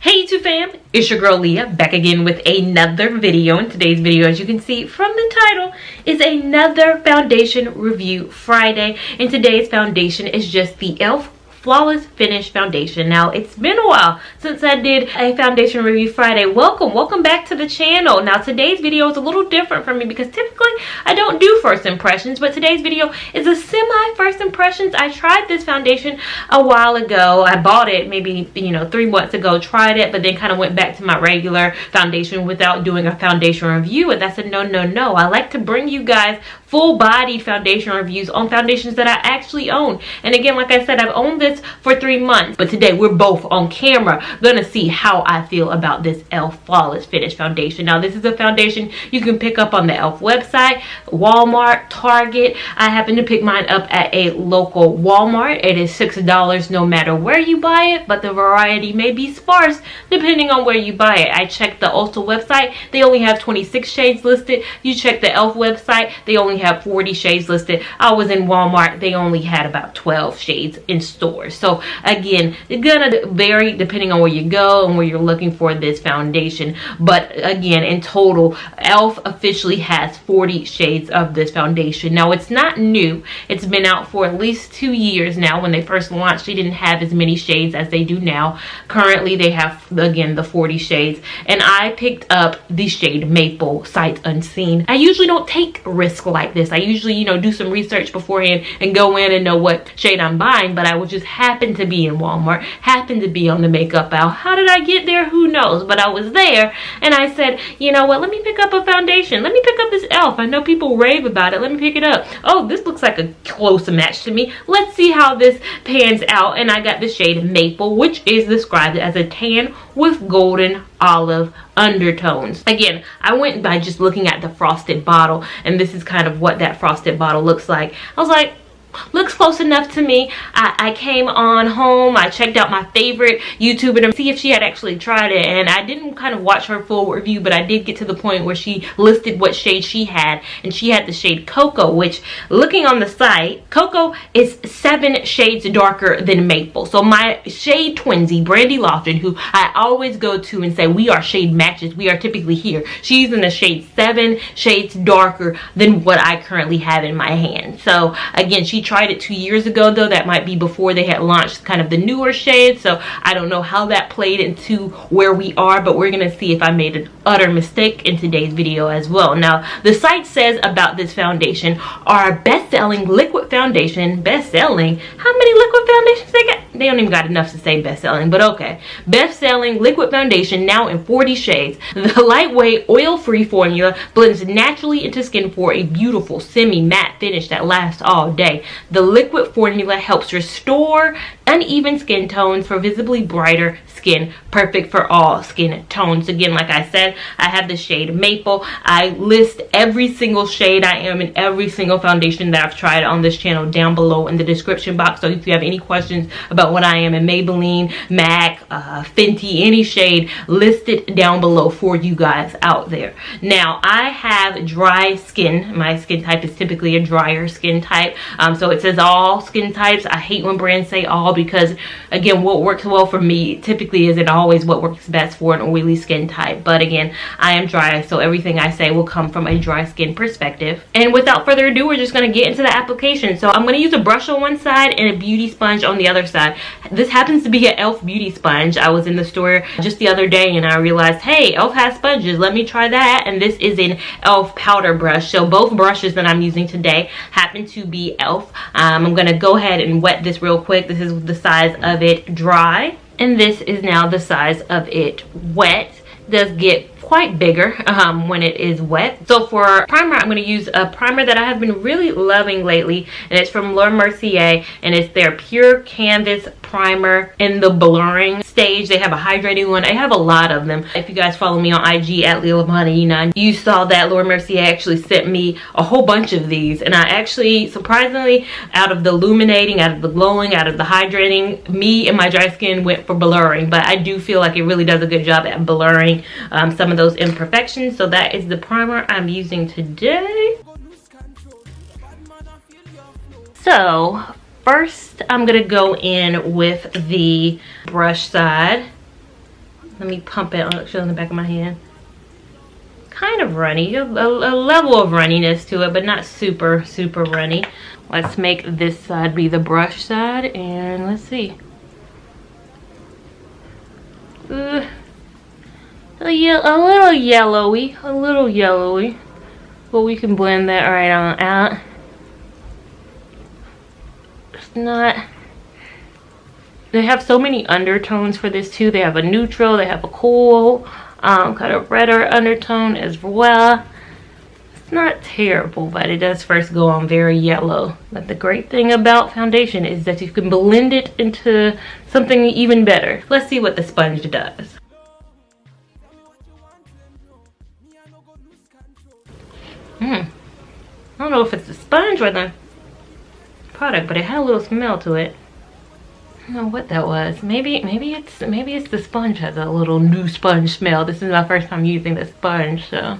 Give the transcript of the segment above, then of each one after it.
Hey YouTube fam, it's your girl Leah back again with another video. In today's video, as you can see from the title, is another foundation review Friday. And today's foundation is just the e.l.f. Flawless Finish Foundation. Now, it's been a while since I did a foundation review Friday. Welcome back to the channel. Now, today's video is a little different for me because typically I don't do first impressions, but today's video is a semi first impressions. I tried this foundation a while ago. I bought it maybe 3 months ago, tried it, but then kind of went back to my regular foundation without doing a foundation review. And that's a no. I like to bring you guys full body foundation reviews on foundations that I actually own. And again, like I said, I've owned this for 3 months, but today we're both on camera gonna see how I feel about this e.l.f. Flawless Finish Foundation. Now, this is a foundation you can pick up on the e.l.f. website, Walmart, Target. I happen to pick mine up at a local Walmart. It is $6 no matter where you buy it, but the variety may be sparse depending on where you buy it. I checked the Ulta website, they only have 26 shades listed. You check the e.l.f. website, they only have 40 shades listed. I was in Walmart, they only had about 12 shades in store. So again, it's gonna vary depending on where you go and where you're looking for this foundation. But again, in total, e.l.f. officially has 40 shades of this foundation. Now, it's not new. It's been out for at least 2 years now. When they first launched, they didn't have as many shades as they do now. Currently, they have, again, the 40 shades. And I picked up the shade Maple Sight Unseen. I usually don't take risks like this. I usually, do some research beforehand and go in and know what shade I'm buying. But I was just happened to be in Walmart, happened to be on the makeup aisle. How did I get there? Who knows? But I was there and I said, you know what, let me pick up a foundation. Let me pick up this e.l.f. I know people rave about it. Let me pick it up. Oh, this looks like a close match to me. Let's see how this pans out. And I got the shade Maple, which is described as a tan with golden olive undertones. Again, I went by just looking at the frosted bottle, and this is kind of what that frosted bottle looks like. I was like, looks close enough to me. I came on home, I checked out my favorite YouTuber to see if she had actually tried it, and I didn't kind of watch her full review, but I did get to the point where she listed what shade she had, and she had the shade Cocoa, which, looking on the site, Cocoa is 7 shades darker than Maple. So my shade twinsy, Brandy Lofton, who I always go to and say we are shade matches, we are typically here, she's in a shade 7 shades darker than what I currently have in my hand. So again, she tried it 2 years ago, though. That might be before they had launched kind of the newer shades, so I don't know how that played into where we are, but we're gonna see if I made an utter mistake in today's video as well. Now, the site says about this foundation, our best-selling liquid foundation. Best-selling? How many liquid foundations they got? They don't even got enough to say best-selling, but okay. Best-selling liquid foundation, now in 40 shades. The lightweight, oil-free formula blends naturally into skin for a beautiful semi-matte finish that lasts all day. The liquid formula helps restore uneven skin tones for visibly brighter skin, perfect for all skin tones. Again, like I said, I have the shade Maple. I list every single shade I am in every single foundation that I've tried on this channel down below in the description box. So if you have any questions about what I am in Maybelline, MAC, Fenty, any shade, listed down below for you guys out there. Now, I have dry skin. My skin type is typically a drier skin type. So it says all skin types. I hate when brands say all because, again, what works well for me typically isn't always what works best for an oily skin type. But again, I am dry, so everything I say will come from a dry skin perspective. And without further ado, we're just going to get into the application. So I'm going to use a brush on one side and a beauty sponge on the other side. This happens to be an e.l.f. beauty sponge. I was in the store just the other day and I realized, hey, e.l.f. has sponges. Let me try that. And this is an e.l.f. powder brush. So both brushes that I'm using today happen to be e.l.f. I'm going to go ahead and wet this real quick. This is the size of it dry, and this is now the size of it wet. It does get quite bigger when it is wet. So for primer, I'm going to use a primer that I have been really loving lately, and it's from Laura Mercier, and it's their Pure Canvas Primer in the blurring stage. They have a hydrating one. I have a lot of them. If you guys follow me on IG at Lia Lavon, you saw that Laura Mercier actually sent me a whole bunch of these, and I actually, surprisingly, out of the illuminating, out of the glowing, out of the hydrating, me and my dry skin went for blurring, but I do feel like it really does a good job at blurring some of those imperfections. So that is the primer I'm using today. So first I'm gonna go in with the brush side. Let me pump it on the back of my hand. Kind of runny, a level of runniness to it, but not super runny. Let's make this side be the brush side, and let's see. A little yellowy, but we can blend that right on out. It's not. They have so many undertones for this too. They have a neutral, they have a cool, kind of redder undertone as well. It's not terrible, but it does first go on very yellow. But the great thing about foundation is that you can blend it into something even better. Let's see what the sponge does. I don't know if it's the sponge or the product, but it had a little smell to it. I don't know what that was. Maybe it's the sponge has a little new sponge smell. This is my first time using the sponge, so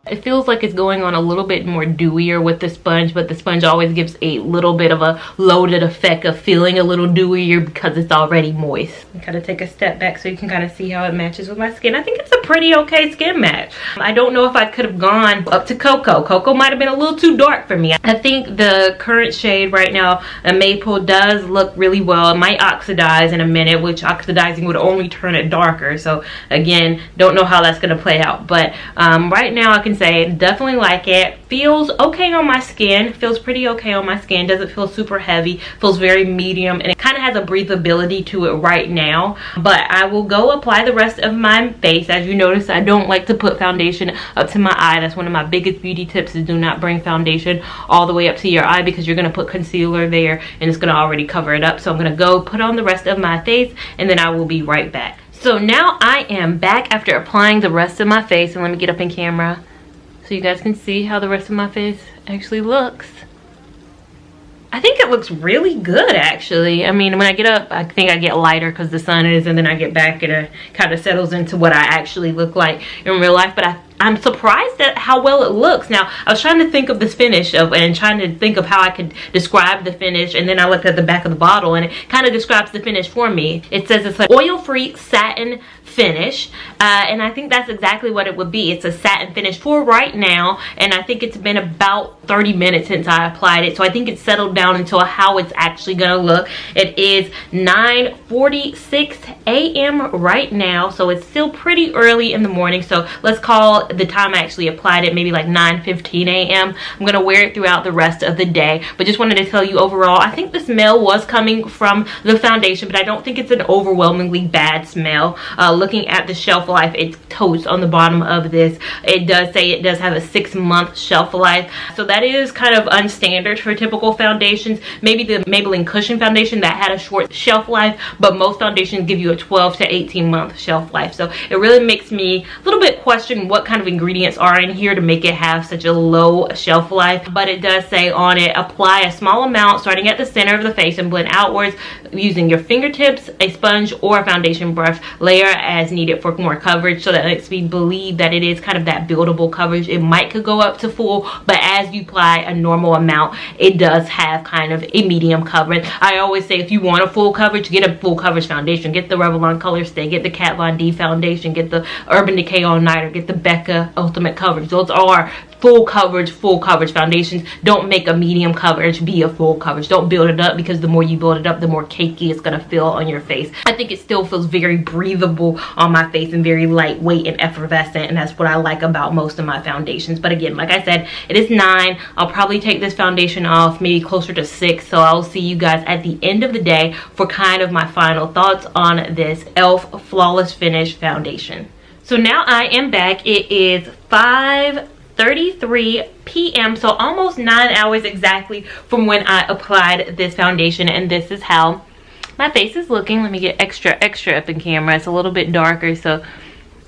it feels like it's going on a little bit more dewier with the sponge, but the sponge always gives a little bit of a loaded effect of feeling a little dewier because it's already moist. I kind of take a step back so you can kind of see how it matches with my skin. I think it's a pretty okay skin match. I don't know if I could have gone up to Cocoa. Cocoa might have been a little too dark for me. I think the current shade right now, Maple, does look really well. It might oxidize in a minute, which oxidizing would only turn it darker. So again, don't know how that's going to play out. But right now I can say definitely like it. Feels okay on my skin. Feels pretty okay on my skin. Doesn't feel super heavy. Feels very medium, and it kind of has a breathability to it right now. But I will go apply the rest of my face. As you notice, I don't like to put foundation up to my eye. That's one of my biggest beauty tips, is do not bring foundation all the way up to your eye, because you're going to put concealer there and it's going to already cover it up. So I'm going to go put on the rest of my face, and then I will be right back. So now I am back after applying the rest of my face, and let me get up in camera so you guys can see how the rest of my face actually looks. I think it looks really good, actually. I mean, when I get up, I think I get lighter because the sun is, and then I get back and it kind of settles into what I actually look like in real life. But I'm surprised at how well it looks. Now, I was trying to think of this finish and trying to think of how I could describe the finish, and then I looked at the back of the bottle and it kind of describes the finish for me. It says it's an oil-free satin finish, and I think that's exactly what it would be. It's a satin finish for right now, and I think it's been about 30 minutes since I applied it, so I think it's settled down into how it's actually gonna look. It is 9:46 a.m. right now, so it's still pretty early in the morning. So let's call the time I actually applied it maybe like 9:15 a.m. I'm gonna wear it throughout the rest of the day, but just wanted to tell you overall, I think the smell was coming from the foundation, but I don't think it's an overwhelmingly bad smell. Looking at the shelf life, it's toast on the bottom of this. It does say it does have a 6-month shelf life, so that is kind of unstandard for typical foundations. Maybe the Maybelline Cushion foundation that had a short shelf life, but most foundations give you a 12 to 18-month shelf life. So it really makes me a little bit question what kind of ingredients are in here to make it have such a low shelf life. But it does say on it, apply a small amount starting at the center of the face and blend outwards using your fingertips, a sponge, or a foundation brush. Layer as needed for more coverage. So that makes me believe that it is kind of that buildable coverage. It might could go up to full, but as you apply a normal amount, it does have kind of a medium coverage. I always say if you want a full coverage, get a full coverage foundation. Get the Revlon Colorstay, get the Kat Von D foundation, get the Urban Decay All Nighter, get the Becca Ultimate Coverage. Those are full coverage foundations. Don't make a medium coverage be a full coverage. Don't build it up, because the more you build it up, the more cakey it's gonna feel on your face. I think it still feels very breathable on my face and very lightweight and effervescent, and that's what I like about most of my foundations. But again, like I said, it is 9. I'll probably take this foundation off maybe closer to 6, so I'll see you guys at the end of the day for kind of my final thoughts on this e.l.f. Flawless Finish foundation. So now I am back. It is 5:33 p.m. so almost 9 hours exactly from when I applied this foundation, and this is how my face is looking. Let me get extra up in camera. It's a little bit darker, so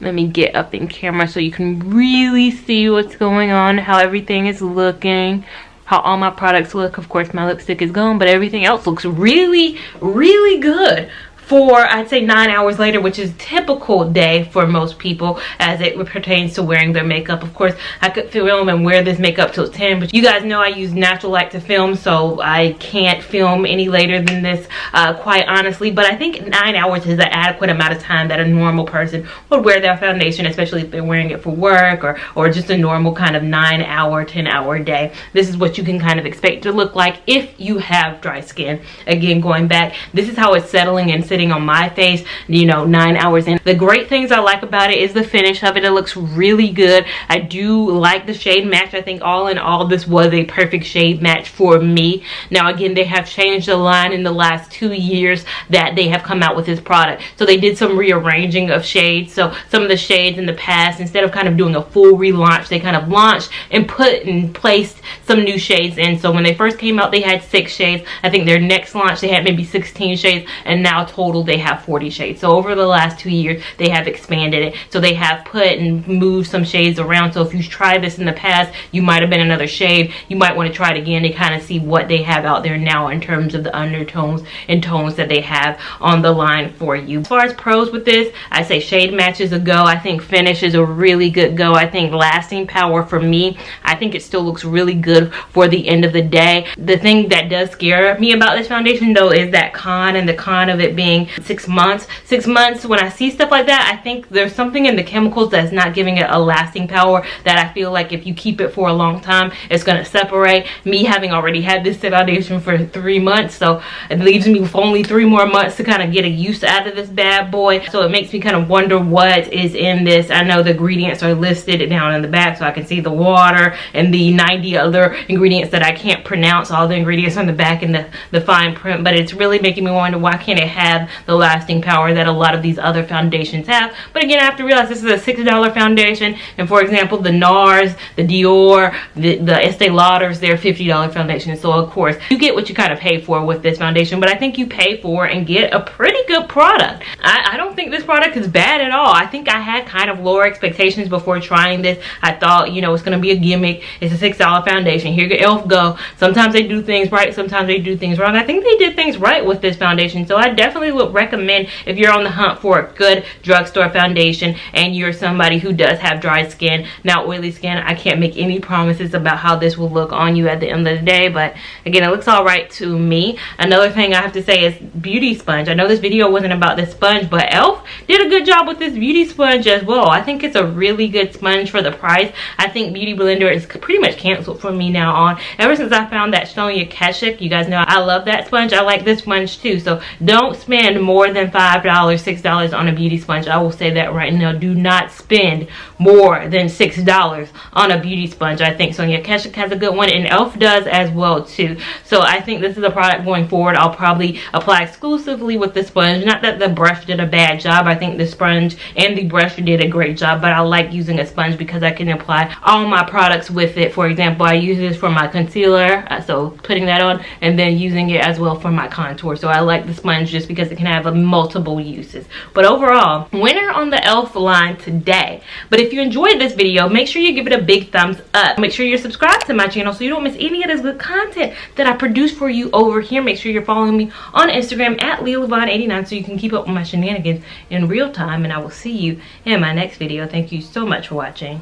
let me get up in camera so you can really see what's going on, how everything is looking, how all my products look. Of course, my lipstick is gone, but everything else looks really good I'd say 9 hours later, which is typical day for most people as it pertains to wearing their makeup. Of course, I could film and wear this makeup till 10, but you guys know I use natural light to film, so I can't film any later than this, quite honestly. But I think 9 hours is an adequate amount of time that a normal person would wear their foundation, especially if they're wearing it for work or just a normal kind of 9 hour, 10 hour day. This is what you can kind of expect to look like if you have dry skin. Again, going back, this is how it's settling and sitting on my face, you know, 9 hours in. The great things I like about it is the finish of it. It looks really good. I do like the shade match. I think all in all, this was a perfect shade match for me. Now again, they have changed the line in the last 2 years that they have come out with this product. So they did some rearranging of shades. So some of the shades in the past, instead of kind of doing a full relaunch, they kind of launched and put and placed some new shades in. So when they first came out, they had 6 shades. I think their next launch, they had maybe 16 shades, and now total they have 40 shades. So over the last 2 years, they have expanded it. So they have put and moved some shades around. So if you tried this in the past, you might have been another shade. You might want to try it again to kind of see what they have out there now in terms of the undertones and tones that they have on the line for you. As far as pros with this, I say shade match is a go. I think finish is a really good go. I think lasting power for me, I think it still looks really good for the end of the day. The thing that does scare me about this foundation though is that con, and the con of it being 6 months. 6 months, when I see stuff like that, I think there's something in the chemicals that's not giving it a lasting power that I feel like if you keep it for a long time, it's going to separate. Me having already had this foundation for 3 months, so it leaves me with only 3 more months to kind of get a use out of this bad boy. So it makes me kind of wonder what is in this. I know the ingredients are listed down in the back, so I can see the water and the 90 other ingredients that I can't pronounce, all the ingredients on the back in the fine print, but it's really making me wonder why can't it have the lasting power that a lot of these other foundations have. But again, I have to realize this is a $6 foundation, and for example, the NARS, the Dior, the Estee Lauders, they're $50 foundations. So of course, you get what you kind of pay for with this foundation, but I think you pay for and get a pretty good product. I don't think this product is bad at all. I think I had kind of lower expectations before trying this. I thought, you know, it's going to be a gimmick. It's a $6 foundation. Here your e.l.f. go. Sometimes they do things right, sometimes they do things wrong. I think they did things right with this foundation, so I definitely would recommend if you're on the hunt for a good drugstore foundation and you're somebody who does have dry skin, not oily skin. I can't make any promises about how this will look on you at the end of the day, but again, it looks all right to me. Another thing I have to say is beauty sponge. I know this video wasn't about this sponge, but e.l.f. did a good job with this beauty sponge as well. I think it's a really good sponge for the price. I think Beauty Blender is pretty much canceled for me now on. Ever since I found that Sonia Kashuk, you guys know I love that sponge. I like this sponge too, so don't spend more than $5, $6 on a beauty sponge. I will say that right now. Do not spend more than $6 on a beauty sponge. I think Sonia Kashuk has a good one, and e.l.f. does as well too. So I think this is a product going forward I'll probably apply exclusively with the sponge. Not that the brush did a bad job. I think the sponge and the brush did a great job, but I like using a sponge because I can apply all my products with it. For example, I use this for my concealer, so putting that on, and then using it as well for my contour. So I like the sponge just because it can have multiple uses. But overall, winner on the e.l.f. line today. But if you enjoyed this video, make sure you give it a big thumbs up. Make sure you're subscribed to my channel so you don't miss any of this good content that I produce for you over here. Make sure you're following me on Instagram at Lia Lavon 89 so you can keep up with my shenanigans in real time, and I will see you in my next video. Thank you so much for watching.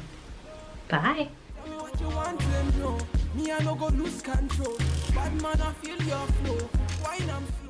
Bye. Me, I no go lose control. Bad man, I feel your flow. Wine and flow.